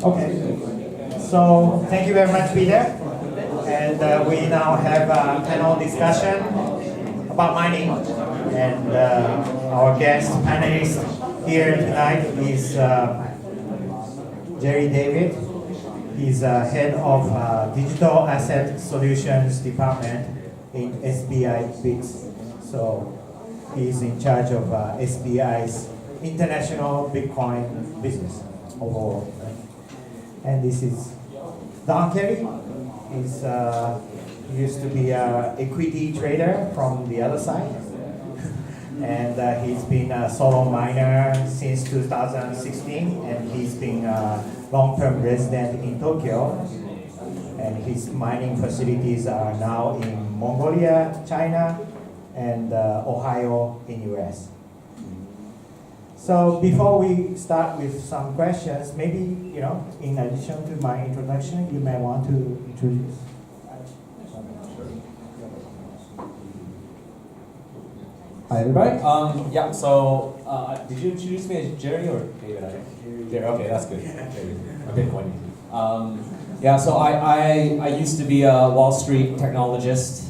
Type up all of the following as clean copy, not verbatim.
Okay, so thank you very much, Peter. And we now have a panel discussion about mining. And our guest panelist here tonight is Jerry David. He's head of Digital Asset Solutions Department in SBI BITS. So he's in charge of SBI's international Bitcoin business overall. And this is Don Kelly. He's he used to be an equity trader from the other side. And he's been a solo miner since 2016, and he's been a long-term resident in Tokyo. And his mining facilities are now in Mongolia, China, and Ohio in US. So before we start with some questions, maybe, in addition to my introduction, you may want to introduce. Hi, everybody. Did you introduce me as Jerry or David? Jerry. Okay, that's good. A Bitcoin. So I used to be a Wall Street technologist.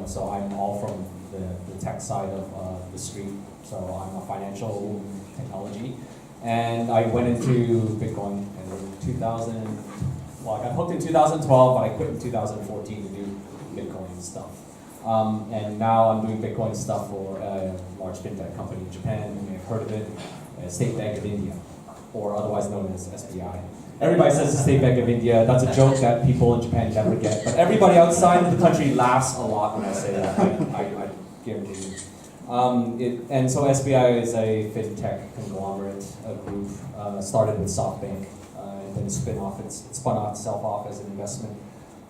So I'm all from the tech side of the street. So I'm a financial technology, and I went into Bitcoin in 2000. Well, I got hooked in 2012, but I quit in 2014 to do Bitcoin stuff. And now I'm doing Bitcoin stuff for a large fintech company in Japan. You may have heard of it, State Bank of India, or otherwise known as SBI. Everybody says the State Bank of India. That's a joke that people in Japan never get. But everybody outside of the country laughs a lot when I say that. I guarantee you. And so SBI is a fintech conglomerate, a group started with SoftBank, and then it spun itself off as an investment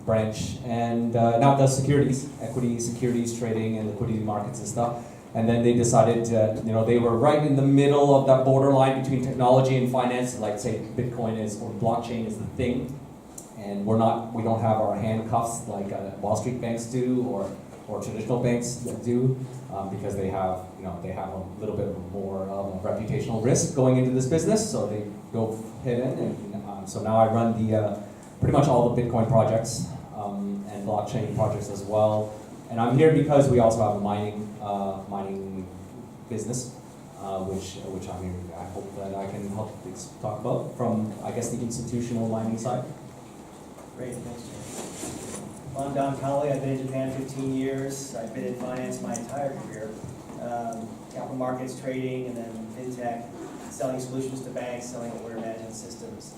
branch, and now it does securities, equity securities trading and liquidity markets and stuff. And then they decided, they were right in the middle of that borderline between technology and finance. Like say, Bitcoin or blockchain is the thing, and we don't have our handcuffs like Wall Street banks do or traditional banks do, because they have a little bit more reputational risk going into this business. So they go head in, and so now I run pretty much all the Bitcoin projects and blockchain projects as well. And I'm here because we also have a mining business, which I'm here. I hope that I can help talk about from, I guess, the institutional mining side. Great, thanks, Jim. Well, I'm Don Connolly. I've been in Japan 15 years. I've been in finance my entire career. Capital markets, trading, and then fintech, selling solutions to banks, selling order management systems,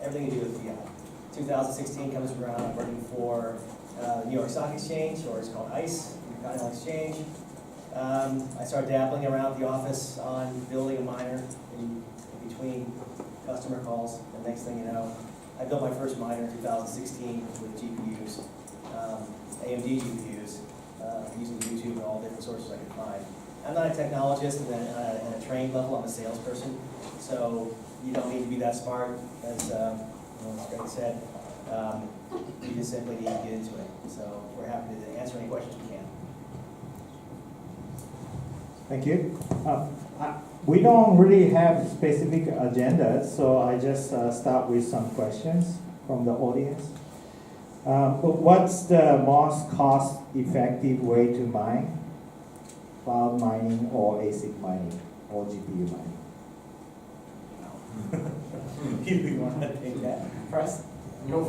everything to do with fiat. 2016 comes around, I'm working for New York Stock Exchange, or it's called ICE, Continental Exchange. I started dabbling around the office on building a miner in between customer calls. The next thing you know, I built my first miner in 2016 with GPUs, AMD GPUs, using YouTube and all different sources I could find. I'm not a technologist, and then at a trained level, I'm a salesperson, so you don't need to be that smart, as Greg said. You just simply need to get into it. So we're happy to answer any questions we can. Thank you. We don't really have specific agendas, so I just start with some questions from the audience. What's the most cost-effective way to mine? Cloud mining or ASIC mining or GPU mining? You want to take that first? No.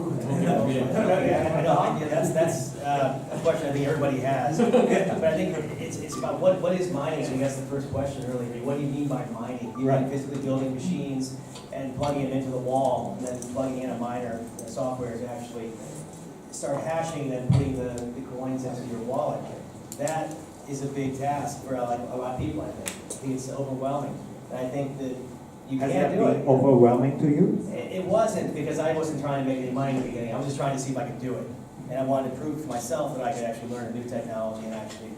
That's a question I think everybody has. But I think it's about what is mining. So that's the first question earlier. What do you mean by mining? You mean physically building machines and plugging them into the wall, and then plugging in a miner, the software to actually start hashing and then putting the coins into your wallet. That is a big task for a lot of people, I think. I think it's overwhelming. And I think that you can't do it. Overwhelming to you? It wasn't, because I wasn't trying to make any money in the beginning. I was just trying to see if I could do it. And I wanted to prove to myself that I could actually learn a new technology and actually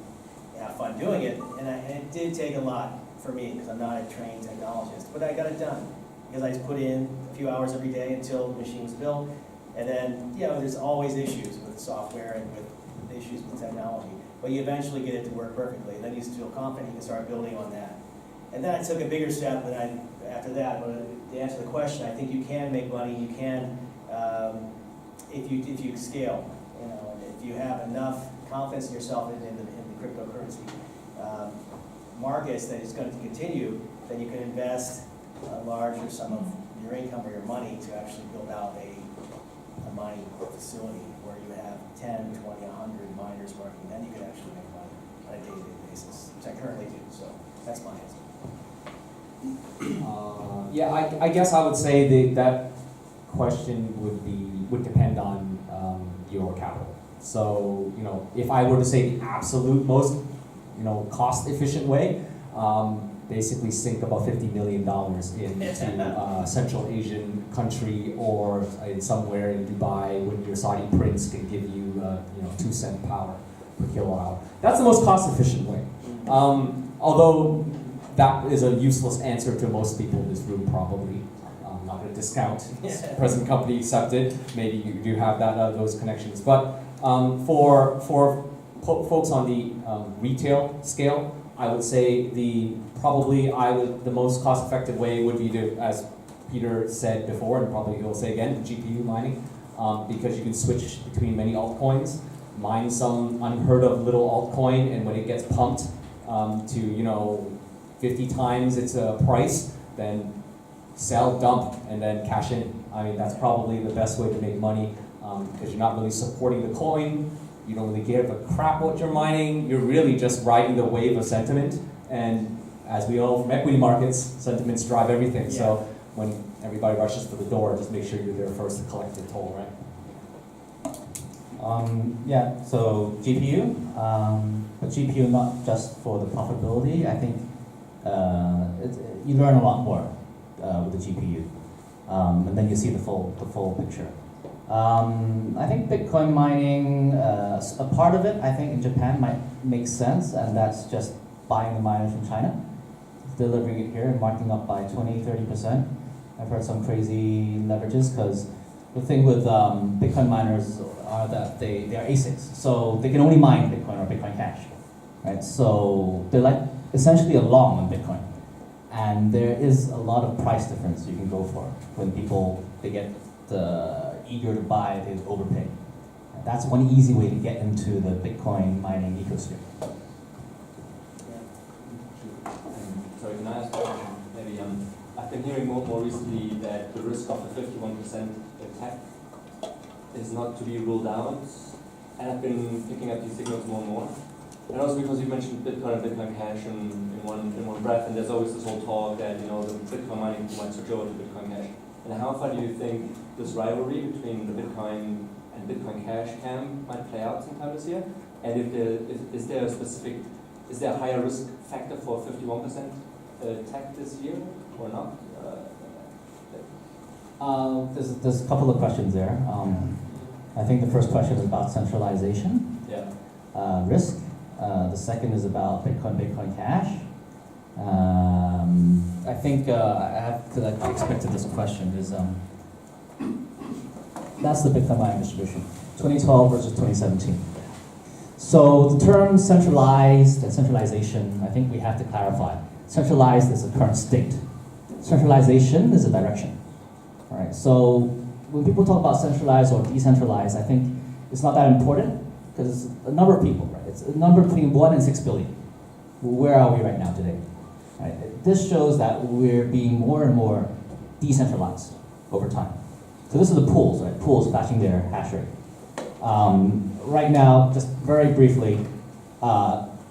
have fun doing it. And it did take a lot for me, because I'm not a trained technologist. But I got it done, because I just put in a few hours every day until the machine was built. And then, there's always issues with software and with issues with technology. But you eventually get it to work perfectly. Then you feel confident you can start building on that. And then I took a bigger step after that, but to answer the question, I think you can make money. You can, if you scale. You know, if you have enough confidence in yourself in the cryptocurrency markets that it's going to continue, then you can invest a larger sum of your income or your money to actually build out a mining facility where you have 10, 20, 100 miners working. Then you can actually make money on a day-to-day basis, which I currently do. So that's my answer. Yeah, I guess I would say that question would depend on your capital. So, you know, if I were to say the absolute most, you know, cost-efficient way, basically sink about $50 million into a Central Asian country or in somewhere in Dubai when your Saudi prince can give you, you know, 2-cent power per kilowatt hour. That's the most cost-efficient way. Although that is a useless answer to most people in this room, probably. I'm not going to discount present company accepted. Maybe you do have those connections, but for folks on the retail scale, I would say the most cost-effective way would be to, as Peter said before, and probably he'll say again, GPU mining, because you can switch between many altcoins, mine some unheard of little altcoin, and when it gets pumped to, you know, 50 times its price, then sell, dump, and then cash in. I mean, that's probably the best way to make money because you're not really supporting the coin. You don't really give a crap what you're mining. You're really just riding the wave of sentiment. And as we know from equity markets, sentiments drive everything. Yeah. So when everybody rushes for the door, just make sure you're there first to collect the toll, right? Yeah, so GPU, but GPU not just for the profitability. I think you learn a lot more with the GPU, and then you see the full picture. I think Bitcoin mining, a part of it, I think in Japan might make sense, and that's just buying the miners from China, delivering it here and marking up by 20-30%. I've heard some crazy leverages because the thing with Bitcoin miners are that they are ASICs, so they can only mine Bitcoin or Bitcoin Cash, right? So they're like essentially a long on Bitcoin, and there is a lot of price difference you can go for when people they get eager to buy, they overpay. That's one easy way to get into the Bitcoin mining ecosystem. Sorry, can I ask a question? Maybe I've been hearing more recently that the risk of the 51% attack is not to be ruled out, and I've been picking up these signals more and more. And also because you mentioned Bitcoin and Bitcoin Cash in one breath, and there's always this whole talk that, you know, the Bitcoin mining might switch over to Bitcoin Cash. And how far do you think this rivalry between the Bitcoin and Bitcoin Cash camp might play out sometime this year? And is there a higher risk factor for 51% attack this year or not? There's a couple of questions there. I think the first question is about centralization, risk. The second is about Bitcoin Cash. I think I expected this question is that's the Bitcoin mining distribution, 2012 versus 2017. So the term centralized and centralization, I think we have to clarify. Centralized is the current state. Centralization is a direction. All right. So when people talk about centralized or decentralized, I think it's not that important because it's a number of people, right? It's a number between 1 and 6 billion. Where are we right now today? Right. This shows that we're being more and more decentralized over time. So this is the pools, right? Pools flashing their hash rate. Right now, just very briefly,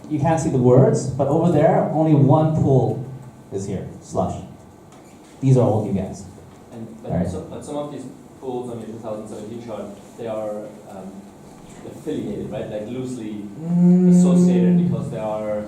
you can't see the words, but over there, only one pool is here, slush. These are all you guys. But some of these pools on your 2017 chart, they are affiliated, right? Like loosely associated because they are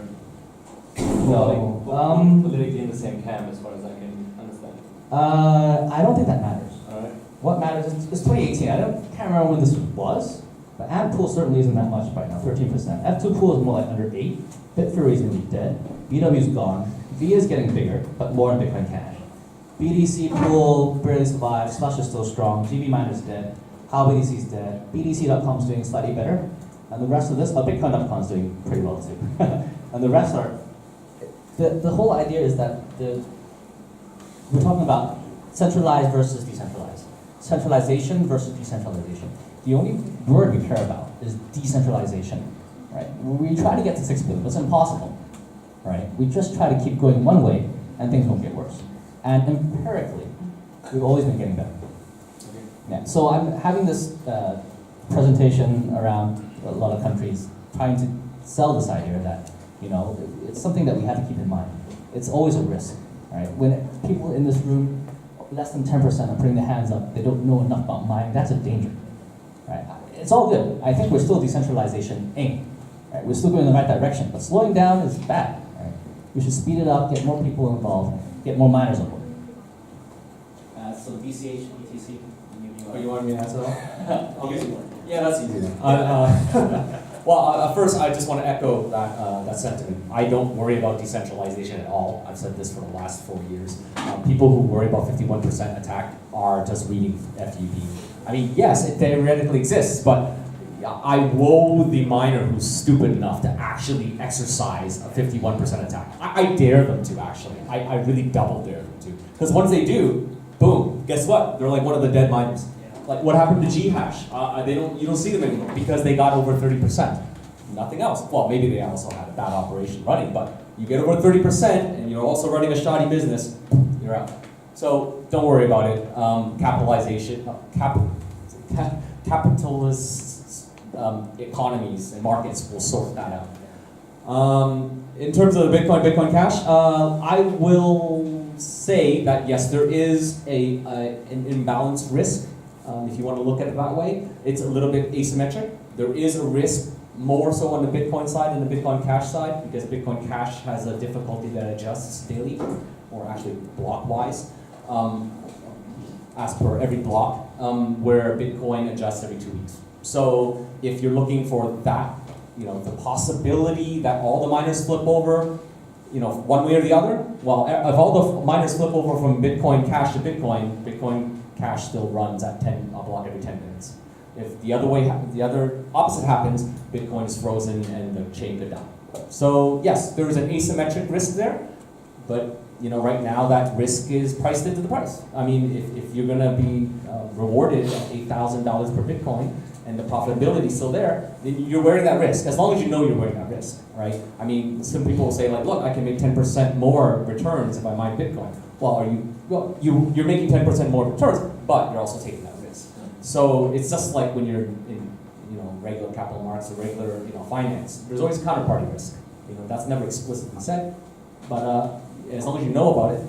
politically in the same camp, as far as I can understand. I don't think that matters. All right. What matters is it's 2018. Can't remember when this was, but AMP pool certainly isn't that much right now, 13%. F2 pool is more like under 8. Bitfury is going to be dead. BW's gone. V is getting bigger, but more in Bitcoin Cash. BDC pool barely survived. Slush is still strong. GB miner's dead. How BDC is dead. BDC.com is doing slightly better, and the rest of this, Bitcoin.com is doing pretty well too. And the rest are. The whole idea is that we're talking about centralized versus decentralized, centralization versus decentralization. The only word we care about is decentralization, right? We try to get to 6 billion, but it's impossible, right? We just try to keep going one way, and things won't get worse. And empirically, we've always been getting better. Yeah. So I'm having this presentation around a lot of countries, trying to sell this idea that, you know, it's something that we have to keep in mind. It's always a risk, right? When people in this room, less than 10% are putting their hands up, they don't know enough about mining, that's a danger, right? It's all good. I think we're still decentralization aim, right? We're still going in the right direction, but slowing down is bad, right? We should speed it up, get more people involved, get more miners on board. So BCH, BTC, Oh, you want me to answer that? Okay. Yeah, that's easy. Well, first, I just want to echo that sentiment. I don't worry about decentralization at all. I've said this for the last 4 years. People who worry about 51% attack are just reading FUP. I mean, yes, it theoretically exists, but I woe the miner who's stupid enough to actually exercise a 51% attack. I dare them to, actually. I really double dare them to. Because once they do, boom, guess what? They're like one of the dead miners. Like what happened to Ghash? You don't see them anymore because they got over 30%. Nothing else. Well, maybe they also had a bad operation running, but you get over 30% and you're also running a shoddy business, you're out. So don't worry about it. Capitalization, capitalist economies and markets will sort that out. In terms of the Bitcoin Cash, I will say that yes, there is an imbalanced risk. If you want to look at it that way, it's a little bit asymmetric. There is a risk more so on the Bitcoin side than the Bitcoin Cash side, because Bitcoin Cash has a difficulty that adjusts daily, or actually block-wise, as per every block, where Bitcoin adjusts every 2 weeks. So if you're looking for that, you know, the possibility that all the miners flip over, you know, one way or the other, well, if all the miners flip over from Bitcoin Cash to Bitcoin, Bitcoin Cash still runs at a block every 10 minutes. If the other opposite happens, Bitcoin is frozen and the chain goes down. So yes, there is an asymmetric risk there, but you know, right now that risk is priced into the price. I mean, if you're going to be rewarded at $8,000 per Bitcoin and the profitability is still there, then you're wearing that risk. As long as you know you're wearing that risk, right? I mean, some people will say like, look, I can make 10% more returns if I mine Bitcoin. Well, you're making 10% more returns, but you're also taking that risk. So it's just like when you're in, you know, regular capital markets or regular, you know, finance. There's always counterparty risk. You know, that's never explicitly said, but as long as you know about it,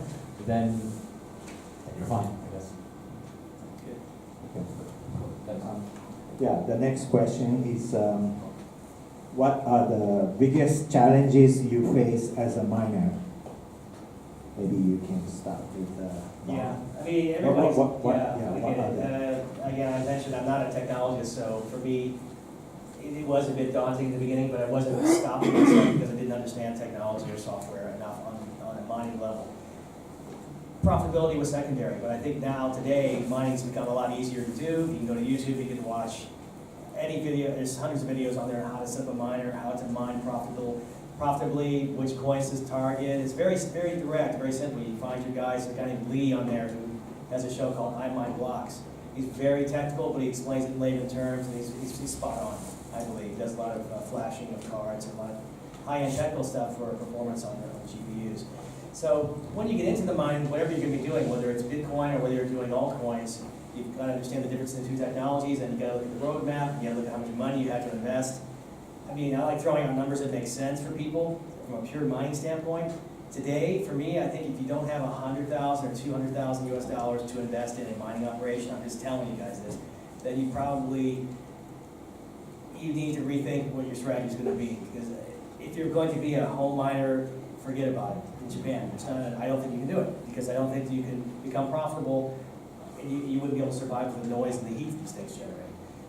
then you're fine, I guess. Yeah, the next question is, what are the biggest challenges you face as a miner? Maybe you can start with. Yeah, I mean, everybody's, what again, I mentioned I'm not a technologist, so for me, it was a bit daunting in the beginning, but I wasn't stopping myself because I didn't understand technology or software enough on a mining level. Profitability was secondary, but I think now, today, mining's become a lot easier to do. You can go to YouTube, you can watch any video, there's hundreds of videos on there on how to set up a miner, how to mine profitably, which coins to target. It's very, very direct, very simple. You find your guys, a guy named Lee on there who has a show called I Mine Blocks. He's very technical, but he explains it in layman terms, and he's spot on, I believe. He does a lot of flashing of cards and a lot of high-end technical stuff for performance on the GPUs. So when you get into the mining, whatever you're going to be doing, whether it's Bitcoin or whether you're doing altcoins, you've got to understand the difference in the two technologies, and you've got to look at the roadmap, you got to look at how much money you have to invest. I mean, I like throwing out numbers that make sense for people from a pure mining standpoint. Today, for me, I think if you don't have $100,000 or $200,000 US dollars to invest in a mining operation, I'm just telling you guys this, then you need to rethink what your strategy is going to be. Because if you're going to be a home miner, forget about it. In Japan, I don't think you can do it, because I don't think you can become profitable, and you wouldn't be able to survive with the noise and the heat these things generate.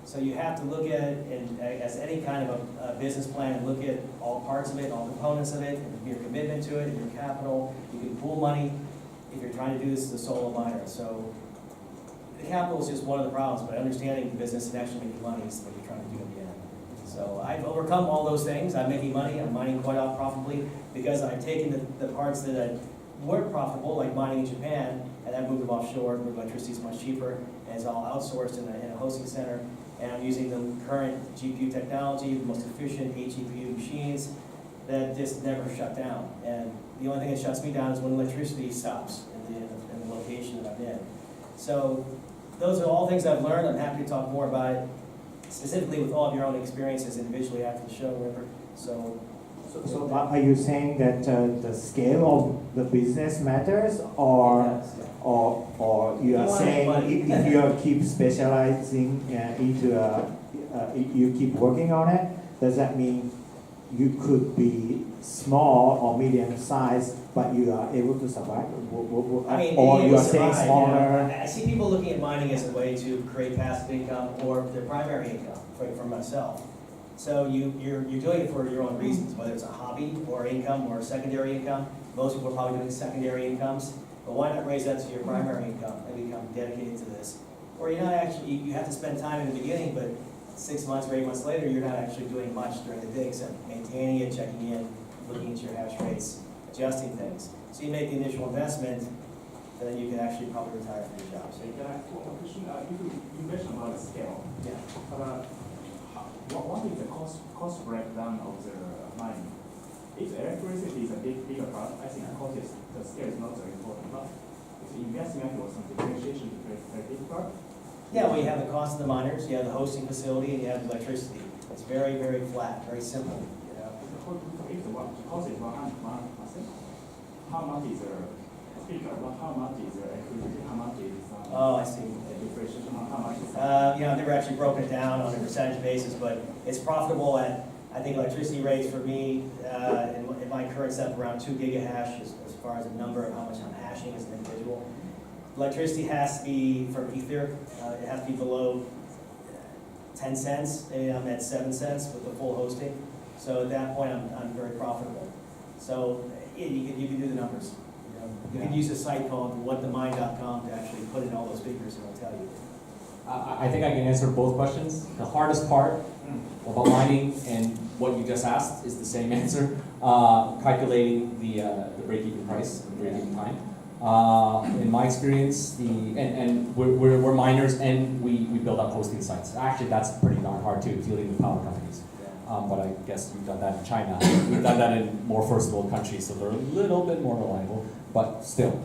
So you have to look at it as any kind of a business plan, and look at all parts of it, all components of it, and your commitment to it, and your capital. You can pool money if you're trying to do this as a solo miner. So the capital is just one of the problems, but understanding the business and actually making money is what you're trying to do in the end. So I've overcome all those things. I'm making money. I'm mining quite profitably because I've taken the parts that weren't profitable, like mining in Japan, and I moved them offshore where electricity is much cheaper, and it's all outsourced in a hosting center. And I'm using the current GPU technology, the most efficient 8 GPU machines that just never shut down. And the only thing that shuts me down is when electricity stops in the location that I'm in. So those are all things I've learned. I'm happy to talk more about it, specifically with all of your own experiences individually after the show, whatever. So Are you saying that the scale of the business matters, or yes, yeah. or you You are wanna make saying money. if you keep specializing you keep working on it, does that mean you could be small or medium size, but you are able to survive? I mean, Or being you able are to saying survive, smaller? I see people looking at mining as a way to create passive income or their primary income, for myself. So you're doing it for your own reasons, whether it's a hobby or income or secondary income. Most people are probably doing secondary incomes, but why not raise that to your primary income and become dedicated to this? Or you're not actually, you have to spend time in the beginning, but 6 months or 8 months later, you're not actually doing much during the day except maintaining it, checking in, looking at your hash rates, adjusting things. So you make the initial investment, and then you can actually probably retire from your job. So Can I ask one question? You mentioned about the scale. yeah. What is the cost breakdown of the mining? If electricity is a bigger part, I think the scale is not very important. But if investment or some depreciation is a big part. Yeah, well, you have the cost of the miners, you have the hosting facility, and you have the electricity. It's very, very flat, very simple. You know? If the cost is 100%, how much is the speaker? How much is the electricity? How much is Oh, I see. depreciation? How much is I've never actually broken it down on a percentage basis, but it's profitable at, I think electricity rates for me, in my current setup, around 2 gigahash as far as the number of how much I'm hashing as an individual. Electricity has to be, for Ether, it has to be below 10 cents, maybe I'm at 7 cents with the full hosting. So at that point, I'm very profitable. So yeah, you can do the numbers. You can use a site called whatthemine.com to actually put in all those figures and it'll tell you. I think I can answer both questions. The hardest part about mining and what you just asked is the same answer. Calculating the break-even price, the break-even time. In my experience, and we're miners and we build up hosting sites. Actually, that's pretty darn hard too, dealing with power companies. But I guess you've done that in China. We've done that in more first world countries, so they're a little bit more reliable, but still.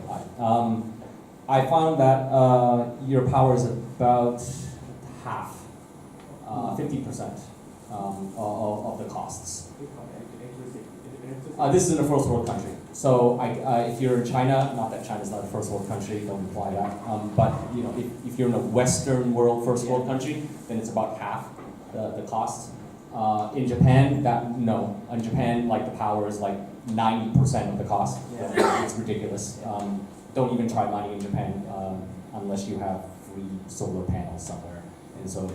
I found that your power is about half, 50% of the costs. This is in a first world country. So if you're in China, not that China's not a first world country, don't imply that. But if you're in a Western world first world country, then it's about half the cost. In Japan, in Japan, like the power is like 90% of the cost. Yeah. It's ridiculous. Don't even try mining in Japan unless you have free solar panels somewhere. And so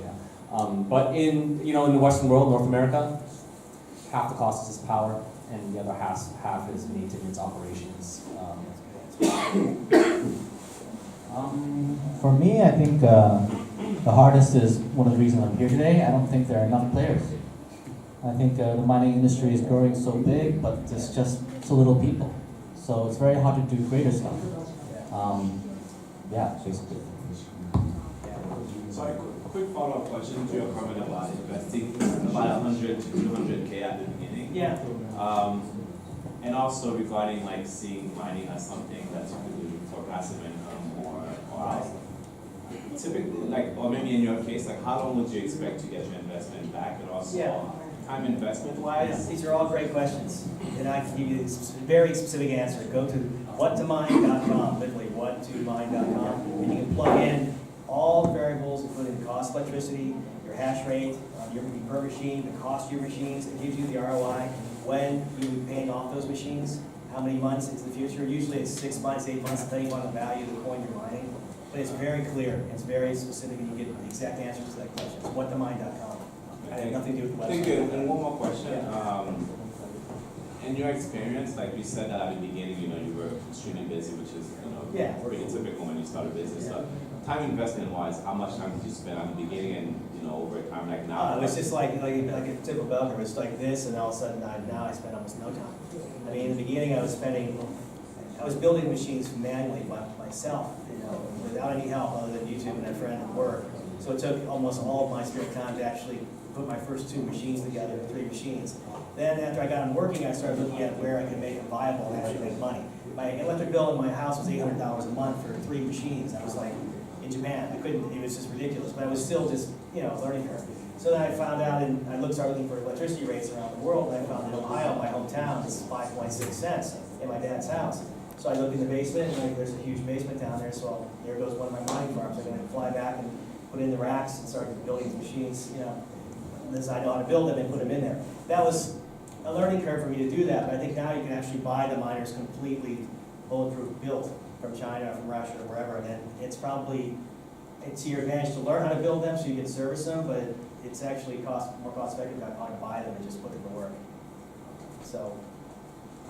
but in the Western world, North America, half the cost is power, and the other half is maintenance operations. For me, I think the hardest is one of the reasons I'm here today. I don't think there are enough players. I think the mining industry is growing so big, but there's just so little people. So it's very hard to do greater stuff. Basically. So a quick follow-up question to your comment about investing about 100 to 200K at the beginning. Yeah. And also regarding like seeing mining as something that you could do for passive income or else. Typically, or maybe in your case, how long would you expect to get your investment back, and also time investment wise? These are all great questions, and I can give you a very specific answer. Go to whattomine.com, literally whattomine.com, and you can plug in all the variables, including the cost of electricity, your hash rate, your per machine, the cost of your machines. It gives you the ROI, when you will be paying off those machines, how many months into the future. Usually it's 6 months, 8 months, depending on the value of the coin you're mining. But it's very clear, it's very specific, and you get the exact answers to that question. It's whatthemine.com. It has nothing to do with the website. Thank you. And one more question. In your experience, like you said that at the beginning, you were extremely busy, which is pretty typical when you start a business. So time investment wise, how much time did you spend at the beginning and over time, like now? It was just like a typical bell curve. It's like this, and all of a sudden now I spend almost no time. I mean, in the beginning I was spending I was building machines manually by myself, without any help other than YouTube and a friend at work. So it took almost all of my spare time to actually put my first 2 machines together, 3 machines. Then after I got them working, I started looking at where I could make them viable and actually make money. My electric bill in my house was $800 a month for 3 machines. I was like, in Japan, I couldn't, it was just ridiculous, but I was still just, learning curve. So then I found out, and I started looking for electricity rates around the world, and I found in Ohio, my hometown, it's 5.6 cents in my dad's house. So I looked in the basement, and there's a huge basement down there, so there goes one of my mining farms. I'm going to fly back and put in the racks and start building these machines, as I know how to build them and put them in there. That was a learning curve for me to do that, but I think now you can actually buy the miners completely bulletproof built from China, from Russia, or wherever, and it's to your advantage to learn how to build them so you can service them, but it's actually more cost effective to buy them and just put them to work. So.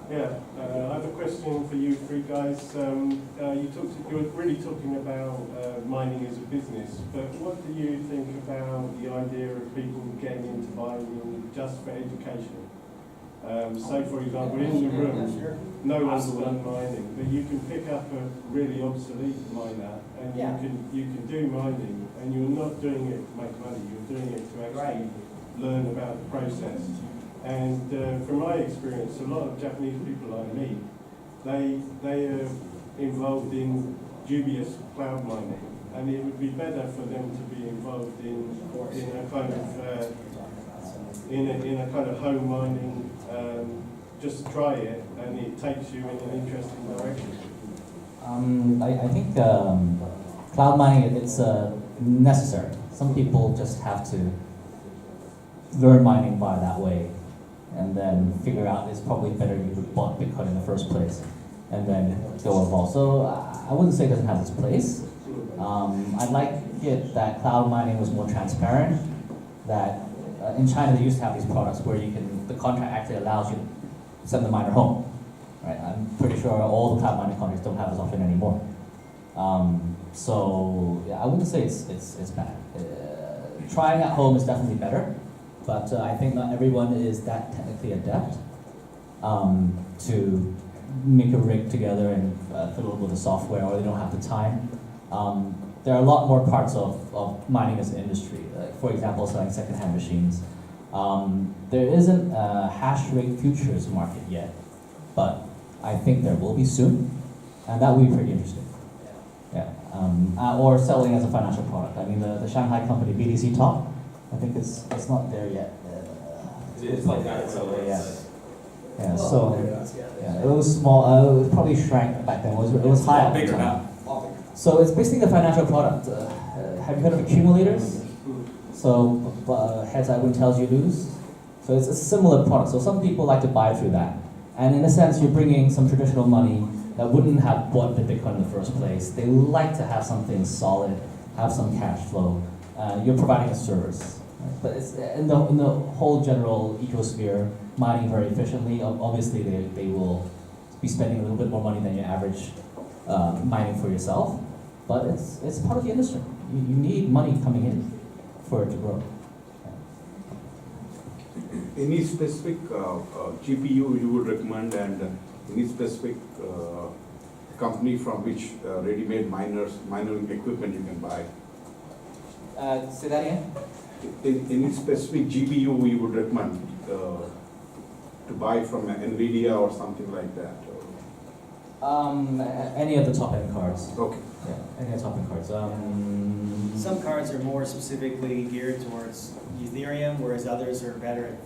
Yeah, I have a question for you 3 guys. You're really talking about mining as a business, but what do you think about the idea of people getting into mining just for education? Say, for example, in the room, no one's done mining, but you can pick up a really obsolete miner, and you can do mining, and you're not doing it to make money. You're doing it to actually learn about the process. And from my experience, a lot of Japanese people I meet, they are involved in dubious cloud mining, and it would be better for them to be involved in a kind of home mining. Just try it, and it takes you in an interesting direction. I think cloud mining, it's necessary. Some people just have to learn mining by that way, and then figure out it's probably better you would bought Bitcoin in the first place, and then go evolve. So I wouldn't say it doesn't have its place. I'd like it that cloud mining was more transparent, that in China they used to have these products where the contract actually allows you to send the miner home. Right? I'm pretty sure all the cloud mining contracts don't have this option anymore. So yeah, I wouldn't say it's bad. Trying at home is definitely better, but I think not everyone is that technically adept to make a rig together and fiddle with the software, or they don't have the time. There are a lot more parts of mining as an industry. For example, selling second-hand machines. There isn't a hash rate futures market yet, but I think there will be soon, and that will be pretty interesting. Yeah, or selling as a financial product. I mean, the Shanghai company BTC Talk, I think it's not there yet. It's like that. So yeah. So yeah, it was small. It probably shrank back then. It was high at the Bigger time. now. So it's basically a financial product. Have you heard of accumulators? So heads I win, tails you lose. So it's a similar product. So some people like to buy through that. And in a sense, you're bringing some traditional money that wouldn't have bought the Bitcoin in the first place. They like to have something solid, have some cash flow. You're providing a service. Right? But it's in the whole general ecosphere, mining very efficiently. Obviously, they will be spending a little bit more money than your average mining for yourself. But it's part of the industry. You need money coming in for it to grow. Any specific GPU you would recommend, and any specific company from which ready-made mining equipment you can buy? Say that again? Any specific GPU you would recommend to buy from NVIDIA or something like that? Any of the top-end cards. Okay. Yeah, any of the top-end cards. Some cards are more specifically geared towards Ethereum, whereas others are better at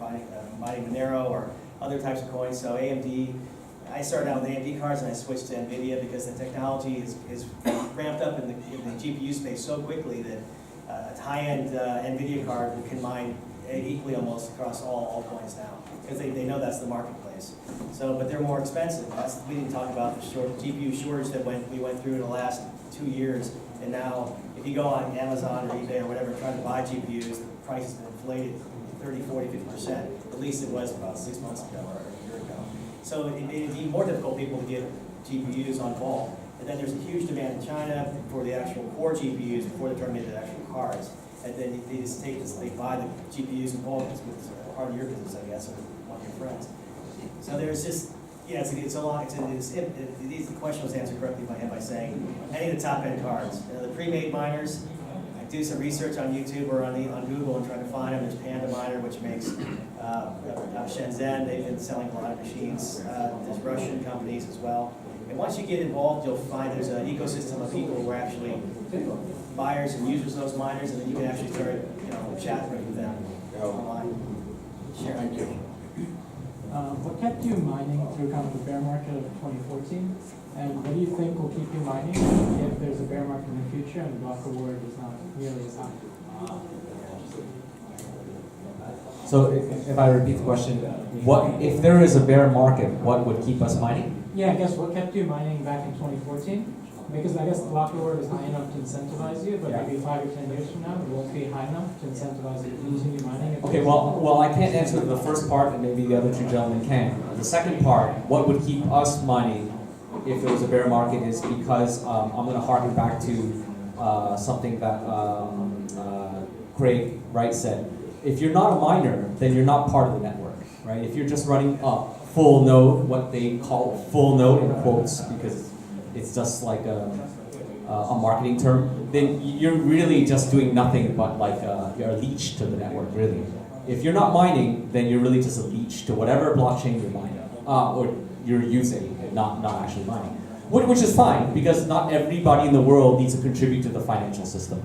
mining Monero or other types of coins. So AMD, I started out with AMD cards and I switched to NVIDIA because the technology is ramped up in the GPU space so quickly that a high-end NVIDIA card can mine equally almost across all altcoins now, because they know that's the marketplace. So, but they're more expensive. We didn't talk about the GPU shortage that we went through in the last 2 years, and now if you go on Amazon or eBay or whatever trying to buy GPUs, the price has been inflated 30, 40, 50%. At least it was about 6 months ago or a year ago. So it made it even more difficult for people to get GPUs on bulk. And then there's a huge demand in China for the actual core GPUs before they turn into the actual cards. And then they just they buy the GPUs in bulk. It's part of your business, I guess, or one of your friends. So there's just Yeah, it's a lot, the question was answered correctly by saying, any of the top-end cards. The pre-made miners, I do some research on YouTube or on Google and try to find them. There's Panda Miner, which makes Shenzhen, they've been selling a lot of machines. There's Russian companies as well. And once you get involved, you'll find there's an ecosystem of people who are actually buyers and users of those miners, and then you can actually start, chatting with them online. Sure. Thank you. What kept you mining through kind of the bear market of 2014? And what do you think will keep you mining if there's a bear market in the future and the block reward is not nearly as high? So if I repeat the question, what if there is a bear market, what would keep us mining? Yeah, I guess what kept you mining back in 2014? Because I guess the block reward is high enough to incentivize you, but maybe 5 or 10 years from now, it won't be high enough to incentivize you to continue mining. Okay, well, I can't answer the first part, and maybe the other two gentlemen can. The second part, what would keep us mining if there was a bear market, is because I'm going to harken back to something that Craig Wright said. If you're not a miner, then you're not part of the network, right? If you're just running a full node, what they call full node in quotes, because it's just like a marketing term, then you're really just doing nothing but you're a leech to the network, really. If you're not mining, then you're really just a leech to whatever blockchain you're mining, or you're using, not actually mining. Which is fine, because not everybody in the world needs to contribute to the financial system.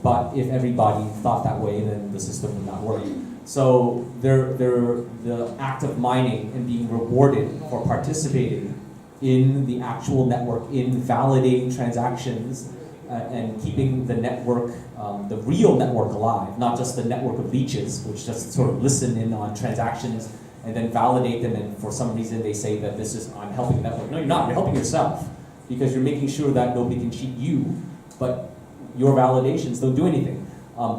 But if everybody thought that way, then the system would not work. So the act of mining and being rewarded for participating in the actual network, in validating transactions, and keeping the network, the real network alive, not just the network of leeches, which just sort of listen in on transactions and then validate them, and for some reason they say that I'm helping the network. No, you're not, you're helping yourself, because you're making sure that nobody can cheat you, but your validations don't do anything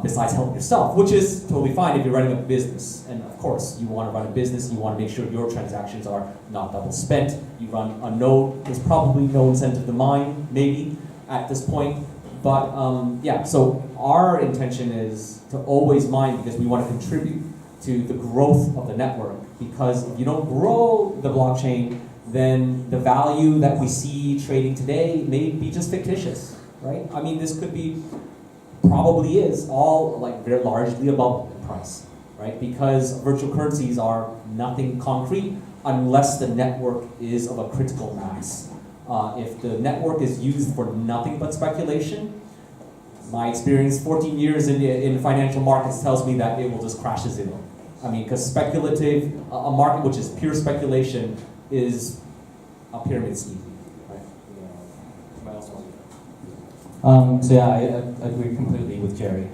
besides help yourself, which is totally fine if you're running a business. And of course, you want to run a business, you want to make sure your transactions are not double spent. You run a node, there's probably no incentive to mine, maybe, at this point. But yeah, so our intention is to always mine, because we want to contribute to the growth of the network. Because if you don't grow the blockchain, then the value that we see trading today may be just fictitious, right? I mean, this could be, probably is, all very largely about the price, right? Because virtual currencies are nothing concrete unless the network is of a critical mass. If the network is used for nothing but speculation, my experience, 14 years in financial markets, tells me that it will just crash to zero. I mean, because speculative, a market which is pure speculation is a pyramid scheme, right? So yeah, I agree completely with Jerry.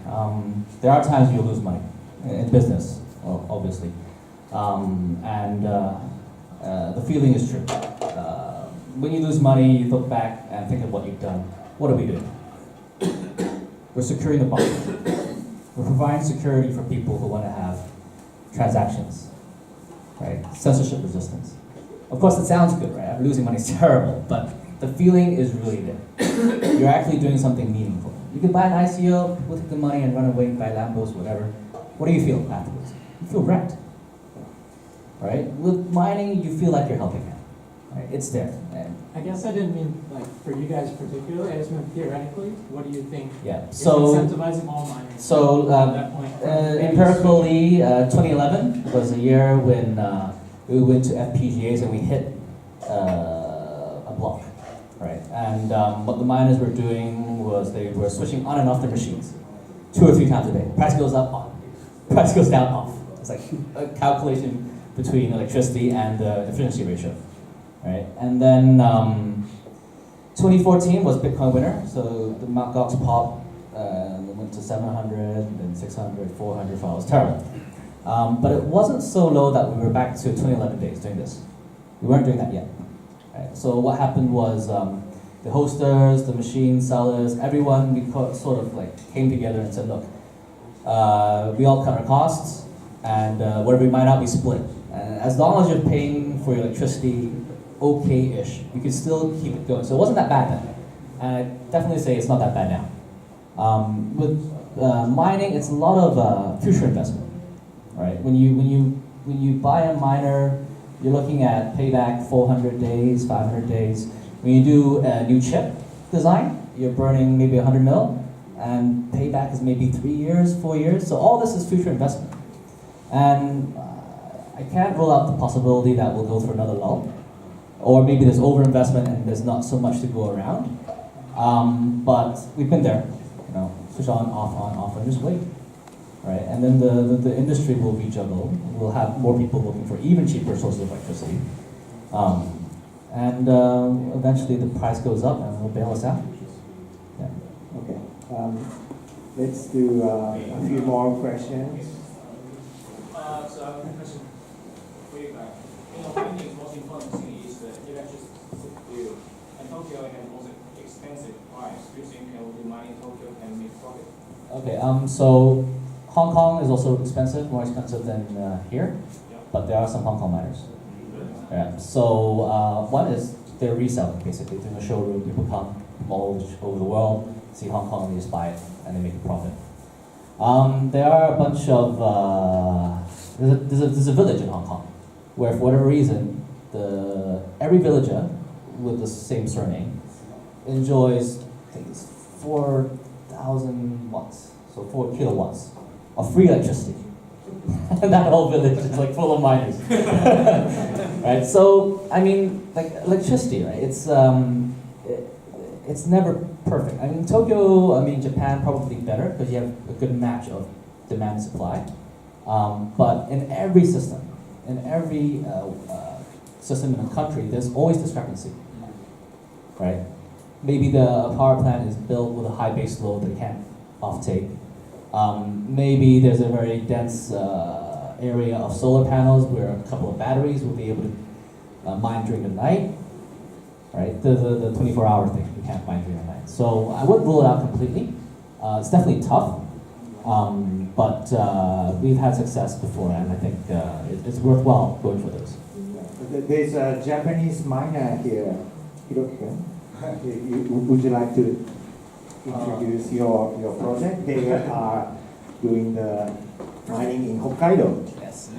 There are times you lose money in business, obviously, and the feeling is true. When you lose money, you look back and think of what you've done. What are we doing? We're securing the bond. We're providing security for people who want to have transactions, right? Censorship resistance. Of course, it sounds good, right? Losing money is terrible, but the feeling is really there. You're actually doing something meaningful. You can buy an ICO, people take the money and run away, buy Lambos, whatever. What do you feel afterwards? You feel wrecked, right? With mining, you feel like you're helping out, right? It's there. And I guess I didn't mean for you guys particularly. I just meant theoretically. What do you think? yeah. Is So incentivizing all miners. So at that point, empirically, 2011 was a year when we went to FPGAs and we hit a block, right? And what the miners were doing was they were switching on and off their machines 2 or 3 times a day. Price goes up, on. Price goes down, off. It's like a calculation between electricity and the efficiency ratio, right? And then 2014 was Bitcoin winter, so the Mt. Gox popped. Went to 700, then 600, 400, it was terrible. But it wasn't so low that we were back to 2011 days doing this. We weren't doing that yet. Right? So what happened was the hosters, the machine sellers, everyone, we sort of came together and said, look, we all cut our costs, and whatever we mine out, we split. And as long as you're paying for your electricity okay-ish, we could still keep it going. So it wasn't that bad then. And I definitely say it's not that bad now. With mining, it's a lot of future investment, right? When you buy a miner, you're looking at payback 400 days, 500 days. When you do a new chip design, you're burning maybe 100 mil, and payback is maybe 3 years, 4 years. So all this is future investment. And I can't rule out the possibility that we'll go through another lull. Or maybe there's overinvestment and there's not so much to go around. But we've been there, you know, switch on, off, and just wait, right? And then the industry will rejuggle. We'll have more people looking for even cheaper sources of electricity. And eventually the price goes up and will bail us out. Yeah. Okay. Let's do a few more questions. So I have a question for you guys. Mining most important thing is the electricity bill. And Tokyo has also expensive price. Do you think with mining Tokyo can make profit? Okay. So Hong Kong is also expensive, more expensive than here, but there are some Hong Kong miners. Yeah. So one is they're reselling basically through the showroom. People come from all over the world, see Hong Kong, and they just buy it and they make a profit. There are a bunch of there's a village in Hong Kong where for whatever reason every villager with the same surname enjoys I think it's 4,000 watts, so 4 kilowatts of free electricity. And that whole village is like full of miners. Right? So I mean, like electricity, right? It's never perfect. I mean, Tokyo, I mean, Japan probably better because you have a good match of demand and supply. But in every system, in every system in a country, there's always discrepancy, right? Maybe the power plant is built with a high base load that it can't offtake. Maybe there's a very dense area of solar panels where a couple of batteries will be able to mine during the night, right? The 24-hour thing, you can't mine during the night. So I wouldn't rule it out completely. It's definitely tough, but we've had success before, and I think it's worthwhile going for this. There's a Japanese miner here, Hiroki. Would you like to introduce your project? They are doing the mining in Hokkaido. Yes.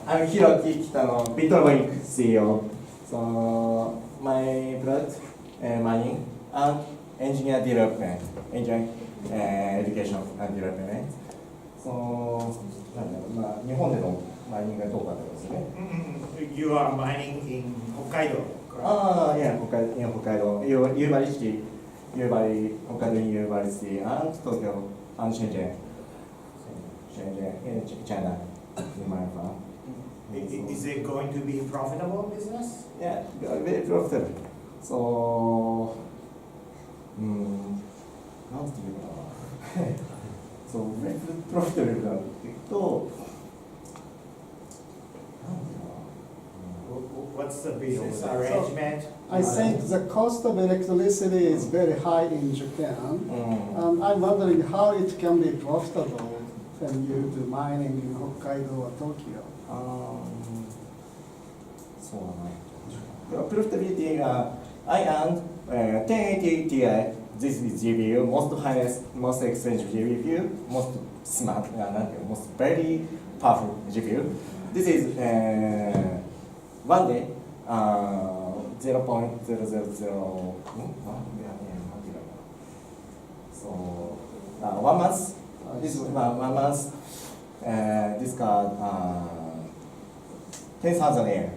I'm Hiroki Kitano, Bitcoin CEO. So my product, mining and engineer development, engineering education and development. So 日本でのマイニングがどうかってことですね。You are mining in Hokkaido. Yeah, Hokkaido, University, Hokkaido University, and Tokyo, and Shenzhen, China, in my farm. Is it going to be profitable business? Yeah, very profitable. So, how to do it? So, very profitable. What's the business arrangement? I think the cost of electricity is very high in Japan. I'm wondering how it can be profitable when you do mining in Hokkaido or Tokyo. So, profitability, I earned 1080 Ti. This is GPU, most expensive GPU, most smart, most very powerful GPU. This is 1 day, 0.000. So 1 month. This is 1 month. This card 10,000 yen.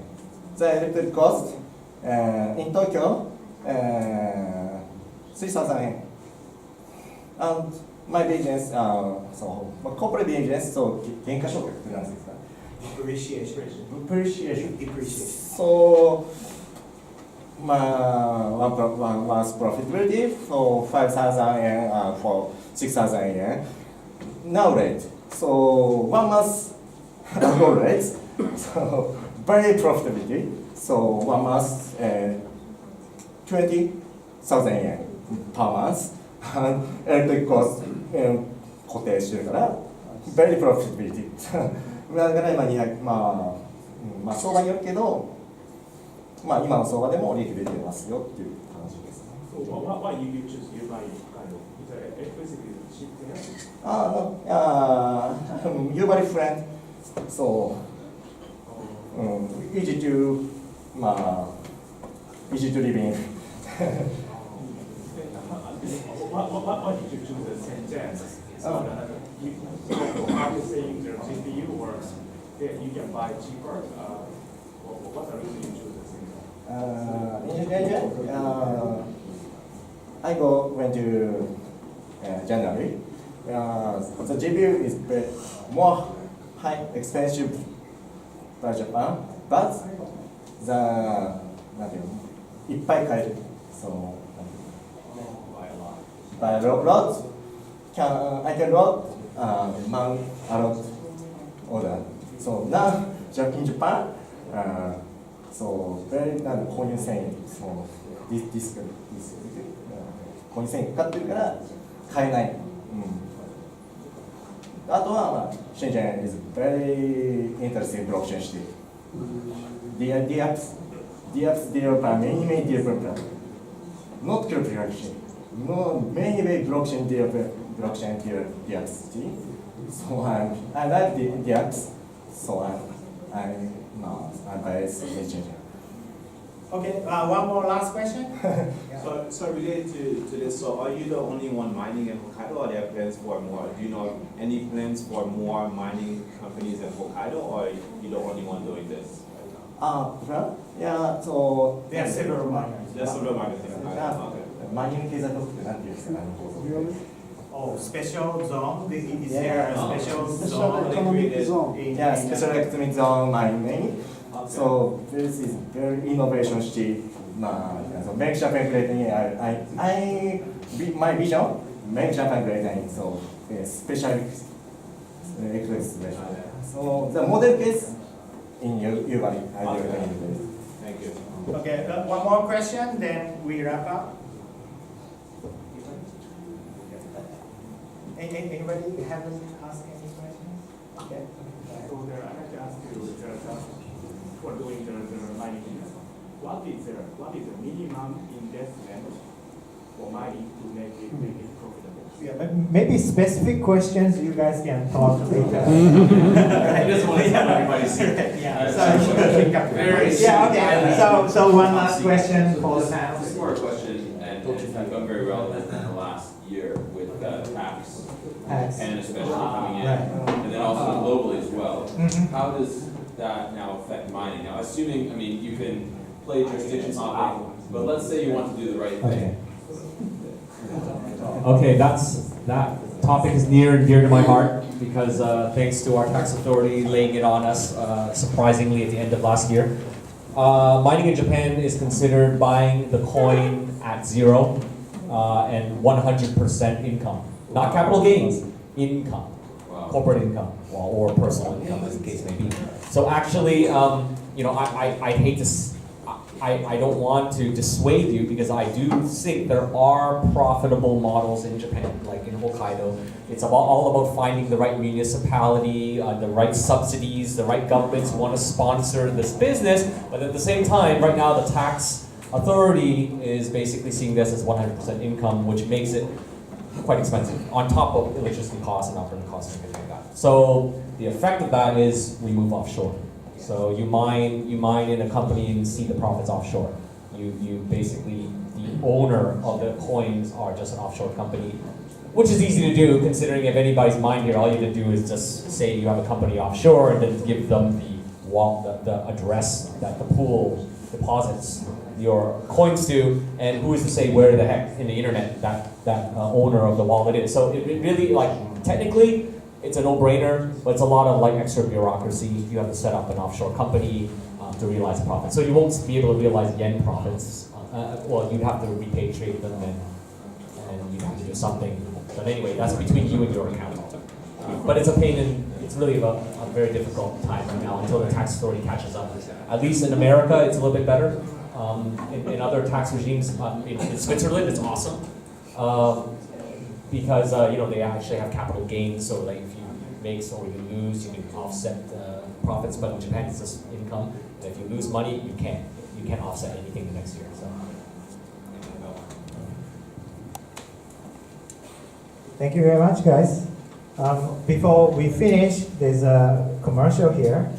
The electric cost in Tokyo 3,000 yen. And my business, so my corporate business, so 減価償却って何ですか? Depreciation. So, one's profitability for 5,000 yen for 6,000 yen. Now rate. So 1 month ago rate. So very profitability. So 1 month 20,000 yen per month. And electric cost 固定してるから very profitability. だから今200、相場によるけど、今の相場でも利益出てますよっていう話ですね。So why you choose you buy kind of? Is the electricity ship there? No, usually friend, so easy to live in. What did you choose the Shenzhen? Are you saying the GPU or you can buy cheaper? What's the reason you choose the Shenzhen? In Shenzhen, I went to January. The GPU is more high expensive by Japan, but the いっぱい買える。So by a lot, I can mount a lot order. So now in Japan, so very 購入繊維、so this 購入繊維かかってるから買えない。あとは、Shenzhen is very interesting blockchain city. The apps developer, many developer, not cryptocurrency, no many blockchain developer city. So I like the apps. So I buy Shenzhen. Okay, one more last question. So related to this, so are you the only one mining in Hokkaido, or are there plans for more? Do you know any plans for more mining companies in Hokkaido, or you the only one doing this? Yeah, so There are several miners. There's several miners in Hokkaido. Okay. マイニング経済特区って何て言うんですか、Oh, special zone? Is Yeah. there a special Special zone? economic zone. Yeah, special economic zone mining. So this is very innovation city. So make Japan great again. My vision, make Japan great again. So special economic zone. So the model case in Ubari. Thank you. Okay, one more question, then we wrap up. Anybody haven't asked any questions? Okay. So there, I'd like to ask you, for doing the mining business, what is the minimum investment for mining to make it profitable? Yeah, maybe specific questions you guys can talk later. He doesn't want to tell everybody secret. Yeah, okay. So one last question for the panel. This is more a question, and it's become very relevant in the last year with tax, and especially coming in, and then also globally as well. How does that now affect mining? Now, assuming, I mean, you can play jurisdiction hopping, but let's say you want to do the right thing. Okay, that topic is near and dear to my heart because thanks to our tax authority laying it on us surprisingly at the end of last year. Mining in Japan is considered buying the coin at zero and 100% income. Not capital gains, income, corporate income, or personal income as the case may be. So actually, I hate to. I don't want to dissuade you because I do think there are profitable models in Japan, like in Hokkaido. It's all about finding the right municipality, the right subsidies, the right governments who want to sponsor this business. But at the same time, right now the tax authority is basically seeing this as 100% income, which makes it quite expensive, on top of electricity costs and operating costs and everything like that. So the effect of that is we move offshore. So you mine in a company and see the profits offshore. You basically, the owner of the coins are just an offshore company, which is easy to do considering if anybody's mined here, all you have to do is just say you have a company offshore and then give them the address that the pool deposits your coins to, and who is to say where the heck in the internet that owner of the wallet is. So it really, like, technically, it's a no-brainer, but it's a lot of extra bureaucracy. You have to set up an offshore company to realize profits. So you won't be able to realize yen profits. Well, you'd have to repatriate them and you'd have to do something. But anyway, that's between you and your accountant. But it's a pain and it's really a very difficult time right now until the tax authority catches up. At least in America, it's a little bit better. In other tax regimes, in Switzerland, it's awesome. Because they actually have capital gains, so like if you make or you lose, you can offset profits. But in Japan, it's just income. And if you lose money, you can't offset anything the next year. So. Thank you very much, guys. Before we finish, there's a commercial here.